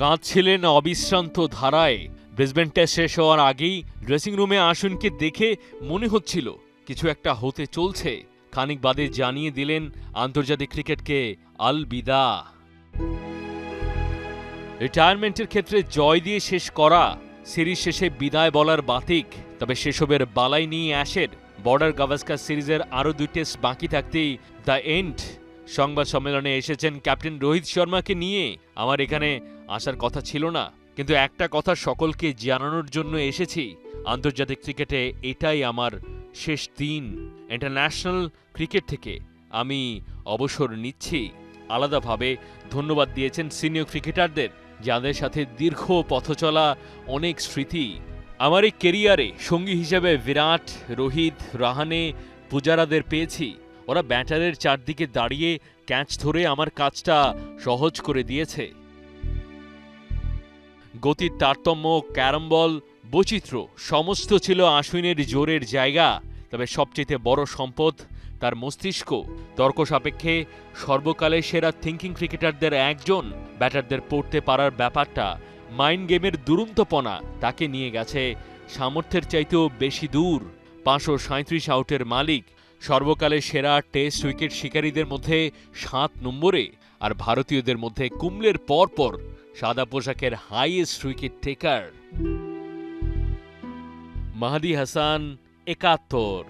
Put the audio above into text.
কাঁদছিলেন অবিশ্রান্ত ধারায়। Brisbane test শেষ হওয়ার আগেই ড্রেসিং রুমে আশুনকে দেখে মনে হচ্ছিল কিছু একটা হতে চলছে। খানিক বাদে জানিয়ে দিলেন আন্তর্জাতিক ক্রিকেটকে আলবিদা। রিটায়ারমেন্টের ক্ষেত্রে জয় দিয়ে শেষ করা, সিরিজ শেষে বিদায় বলার বাতিক। তবে সেসবের বালাই নিয়ে অ্যাশের বর্ডার গাভাস্কার সিরিজের আরও 2 টেস্ট বাকি থাকতেই দ্য এন্ড। সংবাদ সম্মেলনে এসেছেন ক্যাপ্টেন রোহিত শর্মাকে নিয়ে। আমার এখানে আসার কথা ছিল না, কিন্তু একটা কথা সকলকে জানানোর জন্য এসেছি। আন্তর্জাতিক ক্রিকেটে এটাই আমার শেষ দিন। ইন্টারন্যাশনাল ক্রিকেট থেকে আমি অবসর নিচ্ছি। আলাদাভাবে ধন্যবাদ দিয়েছেন সিনিয়র ক্রিকেটারদের, যাদের সাথে দীর্ঘ পথচলা, অনেক স্মৃতি। আমার এই কেরিয়ারে সঙ্গী হিসেবে বিরাট, রোহিত, রাহানে, পূজারাদের পেয়েছি। ওরা ব্যাটারের চারদিকে দাঁড়িয়ে ক্যাচ ধরে আমার কাজটা সহজ করে দিয়েছে। গতির তারতম্য, ক্যারমবল, বৈচিত্র্য সমস্ত ছিল আশ্বিনের জোরের জায়গা। তবে সবচেয়ে বড় সম্পদ তার মস্তিষ্ক। তর্ক সাপেক্ষে সর্বকালের সেরা থিঙ্কিং ক্রিকেটারদের একজন। ব্যাটারদের পড়তে পারার ব্যাপারটা, মাইন্ড গেমের দুরন্তপনা তাকে নিয়ে গেছে সামর্থ্যের চাইতেও বেশি দূর। 537 আউটের মালিক, সর্বকালের সেরা টেস্ট উইকেট শিকারীদের মধ্যে 7 নম্বরে, আর ভারতীয়দের মধ্যে কুম্বলের পরপর সাদা পোশাকের হাইয়েস্ট উইকেট টেকার। মাহদী হাসান, 71।